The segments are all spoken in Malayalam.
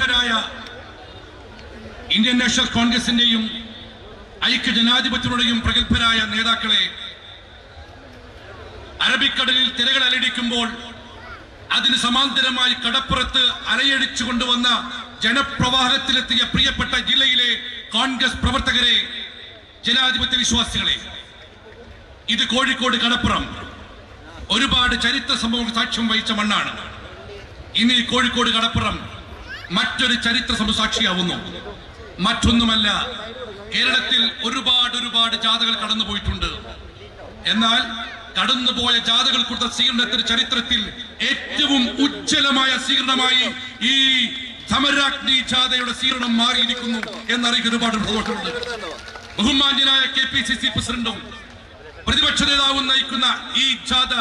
പ്രമുഖരായ ഇന്ത്യൻ നാഷണൽ കോൺഗ്രസിന്റെയും ഐക്യ ജനാധിപത്യത്തിനുടെയും പ്രഗത്ഭരായ നേതാക്കളെ, അറബിക്കടലിൽ തിരകൾ അലടിക്കുമ്പോൾ അതിന് സമാന്തരമായി കടപ്പുറത്ത് അലയടിച്ചു കൊണ്ടുവന്ന ജനപ്രവാഹത്തിലെത്തിയ പ്രിയപ്പെട്ട ജില്ലയിലെ കോൺഗ്രസ് പ്രവർത്തകരെ, ജനാധിപത്യ വിശ്വാസികളെ, ഇത് കോഴിക്കോട് കടപ്പുറം ഒരുപാട് ചരിത്ര സംഭവങ്ങൾ സാക്ഷ്യം വഹിച്ച മണ്ണാണ്. ഇനി കോഴിക്കോട് കടപ്പുറം മറ്റൊരു ചരിത്ര സംഭവ സാക്ഷിയാവുന്നു. മറ്റൊന്നുമല്ല, കേരളത്തിൽ ഒരുപാട് ജാഥകൾ കടന്നുപോയിട്ടുണ്ട്. എന്നാൽ കടന്നുപോയ ജാഥകൾ കൊടുത്ത സ്വീകരണത്തിന്റെ ചരിത്രത്തിൽ ഏറ്റവും ഉജ്ജ്വലമായ സ്വീകരണമായി ഈ സമരാഗ്നി ജാഥയുടെ സ്വീകരണം മാറിയിരിക്കുന്നു എന്നറിയിക്കുന്ന ഒരുപാട് സന്തോഷമുണ്ട്. ബഹുമാന്യനായ KPCC പ്രസിഡന്റും പ്രതിപക്ഷ നേതാവും നയിക്കുന്ന ഈ ജാഥ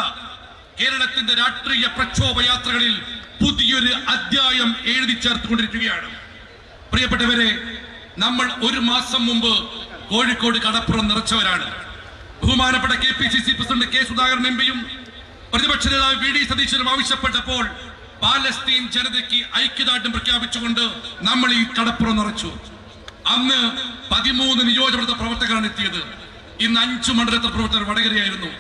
കേരളത്തിന്റെ രാഷ്ട്രീയ പ്രക്ഷോഭ യാത്രകളിൽ പുതിയൊരു അധ്യായം എഴുതി ചേർത്തുകൊണ്ടിരിക്കുകയാണ്. പ്രിയപ്പെട്ടവരെ, നമ്മൾ ഒരു മാസം മുമ്പ് കോഴിക്കോട് കടപ്പുറം നിറച്ചവരാണ്. ബഹുമാനപ്പെട്ട KPCC പ്രസിഡന്റ് K. സുധാകരൻ MPയും പ്രതിപക്ഷ നേതാവ് VD സതീശനും ആവശ്യപ്പെട്ടപ്പോൾ പാലസ്തീൻ ജനതയ്ക്ക് ഐക്യദാർഢ്യം പ്രഖ്യാപിച്ചുകൊണ്ട് നമ്മൾ ഈ കടപ്പുറം നിറച്ചു. അന്ന് 13 നിയോജകമണ്ഡല പ്രവർത്തകരാണ് എത്തിയത്. ഇന്ന് 5 മണ്ഡലത്തിലെ പ്രവർത്തകർ വടകരയായിരുന്നു.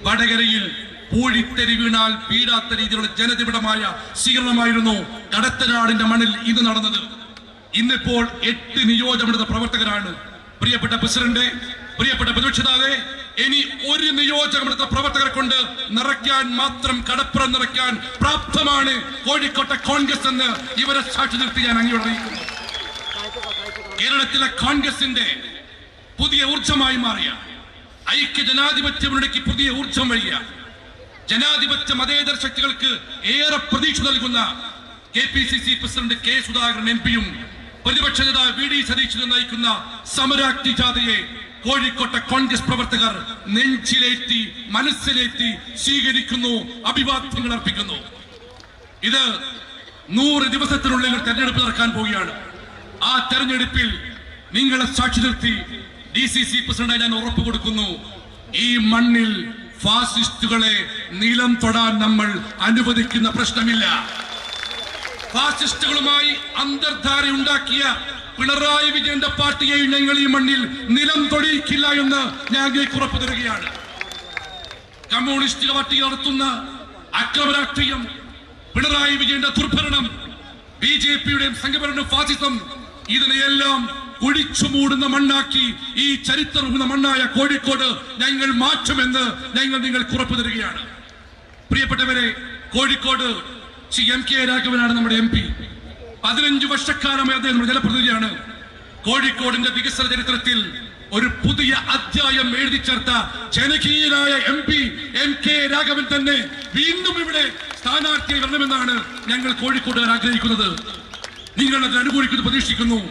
വടകരയിൽ പൂഴിത്തെരി വീണാൽ പീഡാത്ത രീതിയിലുള്ള ജനനിബിഡമായ സ്വീകരണമായിരുന്നു കടത്തനാടിന്റെ മണ്ണിൽ ഇത് നടന്നത്. ഇന്നിപ്പോൾ 8 നിയോജകമണ്ഡല പ്രവർത്തകരാണ്. പ്രിയപ്പെട്ട പ്രസിഡന്റ്, പ്രിയപ്പെട്ട പ്രതിപക്ഷതാവേ, ഇനി ഒരു നിയോജകമണ്ഡല പ്രവർത്തകരെ കൊണ്ട് നിറയ്ക്കാൻ മാത്രം കടപ്പുറം നിറയ്ക്കാൻ പ്രാപ്തമാണ് കോഴിക്കോട്ടെ കോൺഗ്രസ് എന്ന് ഇവരെ സാക്ഷി നിർത്തി ഞാൻ അങ്ങോട്ട് അറിയിക്കുന്നു. കേരളത്തിലെ കോൺഗ്രസിന്റെ പുതിയ ഊർജമായി മാറിയ ഐക്യ ജനാധിപത്യ മുന്നണിക്ക് പുതിയ ഊർജം വഴിയ ജനാധിപത്യ മതേതര ശക്തികൾക്ക് ഏറെ പ്രതീക്ഷ നൽകുന്ന KPCC പ്രസിഡന്റ് K. സുധാകരൻ MPയും പ്രതിപക്ഷ നേതാവ് VD സതീശനും നയിക്കുന്ന സമരാഗ്നി ജാഥയെ കോഴിക്കോട്ടെ കോൺഗ്രസ് പ്രവർത്തകർ നെഞ്ചിലേറ്റി മനസ്സിലേറ്റി സ്വീകരിക്കുന്നു, അഭിവാദ്യങ്ങൾ അർപ്പിക്കുന്നു. ഇത് 100 ദിവസത്തിനുള്ളിൽ തെരഞ്ഞെടുപ്പ് നടക്കാൻ പോവുകയാണ്. ആ തെരഞ്ഞെടുപ്പിൽ നിങ്ങളെ സാക്ഷി നിർത്തി DCC പ്രസിഡന്റായി ഞാൻ ഉറപ്പ് കൊടുക്കുന്നു, ഈ മണ്ണിൽ ഫാസിസ്റ്റുകളെ നിലം തൊടാൻ നമ്മൾ അനുവദിക്കുന്ന പ്രശ്നമില്ല. ഫാസിസ്റ്റുകളുമായി അന്തർധാര ഉണ്ടാക്കിയ പിണറായി വിജയന്റെ പാർട്ടിയെ ഞങ്ങൾ ഈ മണ്ണിൽ നിലം തൊടിയിക്കില്ല എന്ന് ഞാൻ ഉറപ്പ് തരികയാണ്. കമ്മ്യൂണിസ്റ്റ് പാർട്ടി നടത്തുന്ന അക്രമരാഷ്ട്രീയം, പിണറായി വിജയന്റെ ദുർഭരണം, BJPയുടെയും സംഘപരിവാറിന്റെ ഫാസിസം, ഇതിനെയെല്ലാം കുഴിച്ചു മൂടുന്ന മണ്ണാക്കി ഈ ചരിത്രമുള്ള മണ്ണായ കോഴിക്കോട് ഞങ്ങൾ മാറ്റുമെന്ന് ഞങ്ങൾ നിങ്ങൾക്ക് ഉറപ്പ് തരികയാണ്. പ്രിയപ്പെട്ടവരെ, കോഴിക്കോട് MK രാഘവനാണ് നമ്മുടെ MP. 15 വർഷക്കാലമായി അദ്ദേഹം ജനപ്രതിനിധിയാണ്. കോഴിക്കോടിന്റെ വികസന ചരിത്രത്തിൽ ഒരു പുതിയ അധ്യായം എഴുതി ചേർത്ത ജനകീയനായ MP MK രാഘവൻ തന്നെ വീണ്ടും ഇവിടെ സ്ഥാനാർത്ഥിയായി വരണമെന്നാണ് ഞങ്ങൾ കോഴിക്കോട് ആഗ്രഹിക്കുന്നത്. നിങ്ങൾ അത് അനുകൂലിക്കുന്നു, പ്രതീക്ഷിക്കുന്നു.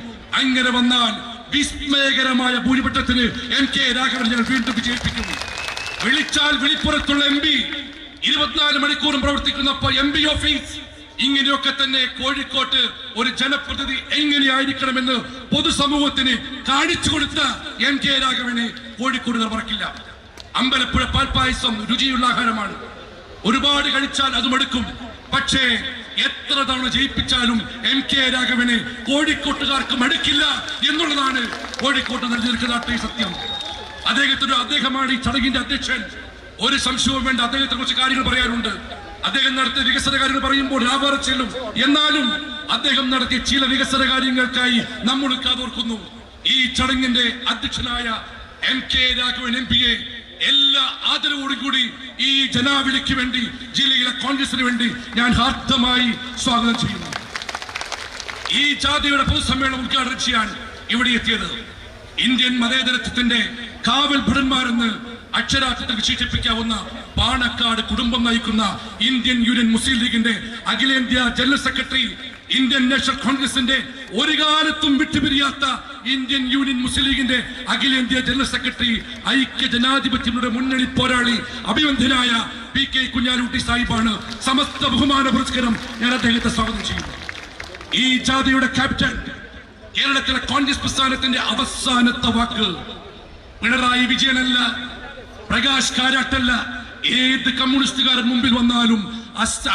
അങ്ങനെ വന്നാൽ വിസ്മയകരമായ ഭൂരിപക്ഷത്തിന് MK രാഘവൻ ഞങ്ങൾ വീണ്ടും വിജയിപ്പിക്കും. വിളിച്ചാൽ വിളിപ്പുറത്തുള്ള MP, 24 മണിക്കൂറും പ്രവർത്തിക്കുന്ന MP ഓഫീസ്, ഇങ്ങനെയൊക്കെ തന്നെ കോഴിക്കോട്ട് ഒരു ജനപ്രതിനിധി എങ്ങനെയായിരിക്കണമെന്ന് പൊതുസമൂഹത്തിന് കാണിച്ചു കൊടുത്ത MK രാഘവനെ കോഴിക്കോട് മറക്കില്ല. അമ്പലപ്പുഴ പാൽപ്പായസം രുചിയുള്ള ആഹാരമാണ്. ഒരുപാട് കഴിച്ചാൽ അത് മടുക്കും. പക്ഷേ എത്ര തവണ ജയിപ്പിച്ചാലും MK രാഘവനെ കോഴിക്കോട്ടുകാർക്ക് മടുക്കില്ല എന്നുള്ളതാണ് കോഴിക്കോട്ട് നിലനിൽക്കുന്ന സത്യം. അദ്ദേഹമാണ് ഈ ചടങ്ങിന്റെ അധ്യക്ഷൻ. ഒരു സംശയവും വേണ്ട, അദ്ദേഹത്തെ കുറിച്ച് കാര്യങ്ങൾ പറയാനുണ്ട്. അദ്ദേഹം നടത്തിയ വികസന കാര്യങ്ങൾ പറയുമ്പോൾ രാവേറെ ചെല്ലും. എന്നാലും അദ്ദേഹം നടത്തിയ ചില വികസന കാര്യങ്ങൾക്കായി നമ്മൾ കാതോർക്കുന്നു. ഈ ചടങ്ങിന്റെ അധ്യക്ഷനായ MK രാഘവൻ MPയെ എല്ലാ ആദരവോടും കൂടി ഈ ജനാവലിക്ക് വേണ്ടി, ജില്ലയിലെ കോൺഗ്രസിന് വേണ്ടി ഞാൻ ഹാർദമായി സ്വാഗതം ചെയ്യുന്നു. ഈ ജാഥയുടെ പൊതുസമ്മേളനം ഉദ്ഘാടനം ചെയ്യാൻ ഇവിടെ എത്തിയത് ഇന്ത്യൻ മതേതരത്വത്തിന്റെ കാവൽ ഭടന്മാരെന്ന് അക്ഷരാർത്ഥത്തിൽ വിശേഷിപ്പിക്കാവുന്ന പാണക്കാട് കുടുംബം നയിക്കുന്ന ഇന്ത്യൻ യൂണിയൻ മുസ്ലിം ലീഗിന്റെ അഖിലേന്ത്യാ ജനറൽ സെക്രട്ടറി, ഇന്ത്യൻ നാഷണൽ കോൺഗ്രസിന്റെ ഒരു കാലത്തും വിട്ടുപിരിയാത്ത ഇന്ത്യൻ യൂണിയൻ മുസ്ലിം ലീഗിന്റെ അഖിലേന്ത്യാ ജനറൽ സെക്രട്ടറി, ഐക്യ ജനാധിപത്യങ്ങളുടെ മുന്നണി പോരാളി, അഭിവന്ദനായ PK കുഞ്ഞാലിക്കുട്ടി സാഹിബാണ്. സമസ്ത ബഹുമാന പുരസ്കാരം ഞാൻ അദ്ദേഹത്തെ സ്വാഗതം ചെയ്യുന്നു. ഈ ജാഥയുടെ ക്യാപ്റ്റൻ, കേരളത്തിലെ കോൺഗ്രസ് പ്രസ്ഥാനത്തിന്റെ അവസാനത്തെ വാക്ക് പിണറായി വിജയനല്ല, പ്രകാശ് കാരാട്ടല്ല. ഏത് കമ്മ്യൂണിസ്റ്റുകാരൻ മുമ്പിൽ വന്നാലും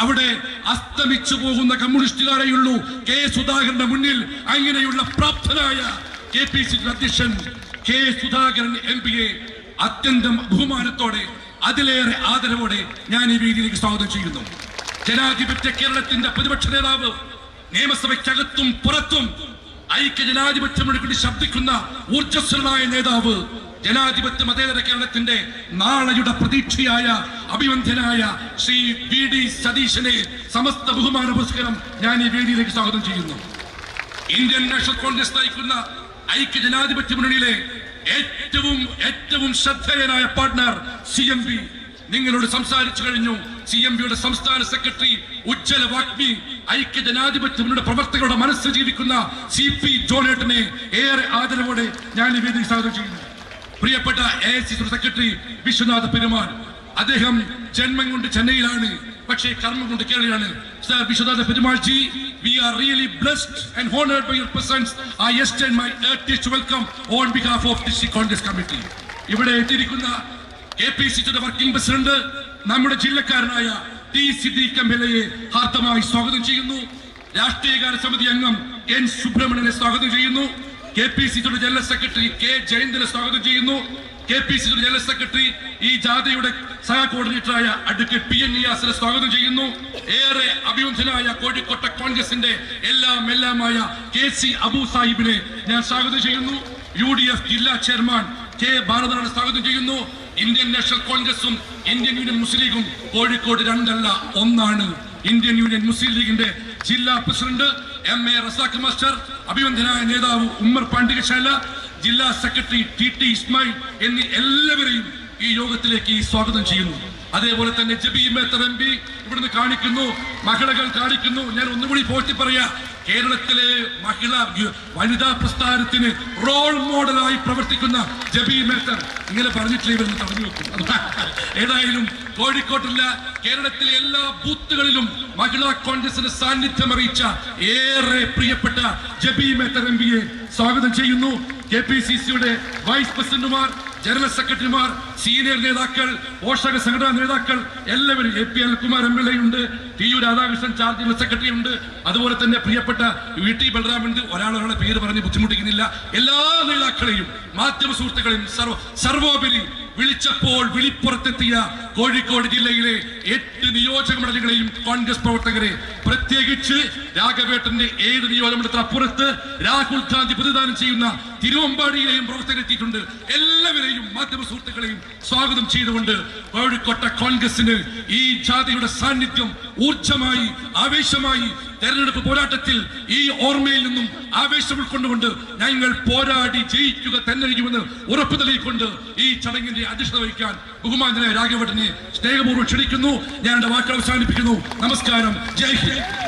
അവിടെ അസ്തമിച്ചു പോകുന്ന കമ്മ്യൂണിസ്റ്റുകാരെയുള്ളൂ. കെ സുധാകരന്റെ മുന്നിൽ അങ്ങനെയുള്ള പ്രാപ്തനായ KPCC അധ്യക്ഷൻ കെ സുധാകരൻ MP-യെ അത്യന്തം ബഹുമാനത്തോടെ അതിലേറെ ആദരവോടെ ഞാൻ ഈ വേദിയിലേക്ക് സ്വാഗതം ചെയ്യുന്നു. ജനാധിപത്യ കേരളത്തിന്റെ പ്രതിപക്ഷ നേതാവ്, നിയമസഭയ്ക്കകത്തും പുറത്തും ഐക്യ ജനാധിപത്യം വേണ്ടി ശബ്ദിക്കുന്ന ഊർജ്ജസ്വലനായ നേതാവ്, ജനാധിപത്യ മതേതര കേരളത്തിന്റെ നാളെയുടെ പ്രതീക്ഷയായ അഭിവന്ദ്യനായ ശ്രീ VD സതീശനെ സമസ്ത ബഹുമാന പുരസ്കാരം ഞാൻ ഈ വേദിയിലേക്ക് സ്വാഗതം ചെയ്യുന്നു. ഇന്ത്യൻ നാഷണൽ കോൺഗ്രസ് നയിക്കുന്ന ഐക്യ ജനാധിപത്യ മുന്നണിയിലെ ഏറ്റവും ശ്രദ്ധേയനായ പാർട്ട്ണർ CMB നിങ്ങളോട് സംസാരിച്ചു കഴിഞ്ഞു. CMBയുടെ സംസ്ഥാന സെക്രട്ടറി, ഉജ്ജ്വല വാഗ്മി, ഐക്യ ജനാധിപത്യ മുന്നണിയുടെ പ്രവർത്തകരുടെ മനസ്സ് ജീവിക്കുന്ന CP ജോണേട്ടനെ ഏറെ ആദരവോടെ ഞാൻ ഈ വേദിയിൽ സ്വാഗതം ചെയ്യുന്നു. പ്രിയപ്പെട്ട AICC സെക്രട്ടറി വിശ്വനാഥ് പെരുമാൾ, അദ്ദേഹം ജന്മം കൊണ്ട് ചെന്നൈയിലാണ്, പക്ഷേ കർമ്മം കൊണ്ട് കേരളയിലാണ്. Sir Vishwadha Perumal ji, we are really blessed and honored by your presence. I extend my heartiest welcome on behalf of District Congress Committee. ഇവിടെ എത്തിയിരിക്കുന്ന KPCCയുടെ വർക്കിംഗ് പ്രസിഡന്റ്, നമ്മുടെ ജില്ലക്കാരനായ T സിദ്ദീഖ് MLA ഹാർദമായി സ്വാഗതം ചെയ്യുന്നു. രാഷ്ട്രീയകാര്യ സമിതി അംഗം N സുബ്രഹ്മണ്യനെ സ്വാഗതം ചെയ്യുന്നു. KPCCയുടെ ജനറൽ സെക്രട്ടറി K ജയന്തനെ സ്വാഗതം ചെയ്യുന്നു. KPCCയുടെ ജനറൽ സെക്രട്ടറി, ഈ ജാഥയുടെ സഹ കോർഡിനേറ്ററായ അഡ്വക്കേറ്റ് PN നിയാസിനെ സ്വാഗതം ചെയ്യുന്നു. ഏറെ അഭിവന്ദ്യനായ കോഴിക്കോട്ടെ കോൺഗ്രസിന്റെ എല്ലാമായ KC അബു സാഹിബിനെ ഞാൻ സ്വാഗതം ചെയ്യുന്നു. UDF ജില്ലാ ചെയർമാൻ K ഭാരതനാണ് സ്വാഗതം ചെയ്യുന്നു. ഇന്ത്യൻ നാഷണൽ കോൺഗ്രസും ഇന്ത്യൻ യൂണിയൻ മുസ്ലിം ലീഗും കോഴിക്കോട് രണ്ടല്ല ഒന്നാണ്. ഇന്ത്യൻ യൂണിയൻ മുസ്ലിം ലീഗിന്റെ ജില്ലാ പ്രസിഡന്റ് MA റസാഖ് മാസ്റ്റർ, അഭിവന്ദ്യനായ നേതാവ് ഉമ്മർ പാണ്ഡികശാല, ജില്ലാ സെക്രട്ടറി TT ഇസ്മായിൽ എന്നീ എല്ലാവരെയും ഈ യോഗത്തിലേക്ക് സ്വാഗതം ചെയ്യുന്നു. അതേപോലെ തന്നെ ജബി മേത്തർ MP ഇവിടുന്ന് കാണിക്കുന്നു, മഹിളകൾ കാണിക്കുന്നു. ഞാൻ ഒന്നുകൂടി പോറ്റി പറയാ, കേരളത്തിലെ വനിതാ പ്രസ്ഥാനത്തിന് റോൾ മോഡലായി പ്രവർത്തിക്കുന്ന ജബി മേത്തർ ഇങ്ങനെ പറഞ്ഞിട്ടില്ല, ഇവരെന്ന് പറഞ്ഞു വെക്കും. ഏതായാലും കോഴിക്കോട്ടില്ല, കേരളത്തിലെ എല്ലാ ബൂത്തുകളിലും മഹിളാ കോൺഗ്രസിന്റെ സാന്നിധ്യം അറിയിച്ച ഏറെ പ്രിയപ്പെട്ട ജബി മേത്തർ MP-യെ സ്വാഗതം ചെയ്യുന്നു. KPCCയുടെ വൈസ് പ്രസിഡന്റുമാർ, ജനറൽ സെക്രട്ടറിമാർ, സീനിയർ നേതാക്കൾ, പോഷക സംഘടനാ നേതാക്കൾ എല്ലാവരും, AP അനിൽകുമാർ MLA ഉണ്ട്, TU Radhakrishnan charge general secretary ഉണ്ട്, അതുപോലെ തന്നെ പ്രിയപ്പെട്ട VT ബലറാമുണ്ട്. ഒരാളുടെ പേര് പറഞ്ഞ് ബുദ്ധിമുട്ടിക്കുന്നില്ല. എല്ലാ നേതാക്കളെയും മാധ്യമ സുഹൃത്തുക്കളെയും സർവോപരി വിളിച്ചപ്പോൾ വിളിപ്പുറത്തെത്തിയ കോഴിക്കോട് ജില്ലയിലെ 8 നിയോജക മണ്ഡലങ്ങളെയും കോൺഗ്രസ് പ്രവർത്തകരെ, പ്രത്യേകിച്ച് രാഘവേട്ടന്റെ 7 നിയോജക മണ്ഡലത്തിനപ്പുറത്ത് രാഹുൽ ഗാന്ധി പ്രതിദാനം ചെയ്യുന്ന തിരുവമ്പാടിയിലെയും പ്രവർത്തകരെത്തിയിട്ടുണ്ട്. എല്ലാവരെയും മാധ്യമ സുഹൃത്തുക്കളെയും സ്വാഗതം ചെയ്തുകൊണ്ട് കോഴിക്കോട്ടെ കോൺഗ്രസിന് ഈ ജാഥയുടെ സാന്നിധ്യം ഊർജമായി, ആവേശമായി, തെരഞ്ഞെടുപ്പ് പോരാട്ടത്തിൽ ഈ ഓർമ്മയിൽ നിന്നും ആവേശം ഉൾക്കൊണ്ടുകൊണ്ട് ഞങ്ങൾ പോരാടി ജയിക്കുക തന്നെ ചെയ്യുമെന്ന് ഉറപ്പ് നൽകിക്കൊണ്ട് ഈ ചടങ്ങിന്റെ അധ്യക്ഷത വഹിക്കാൻ ബഹുമാനനായ രാഘവേട്ടനെ സ്നേഹപൂർവ്വം ക്ഷണിക്കുന്നു. ഞാൻ എന്റെ വാക്കുകൾ അവസാനിപ്പിക്കുന്നു. നമസ്കാരം. ജയ് ഹിന്ദ്.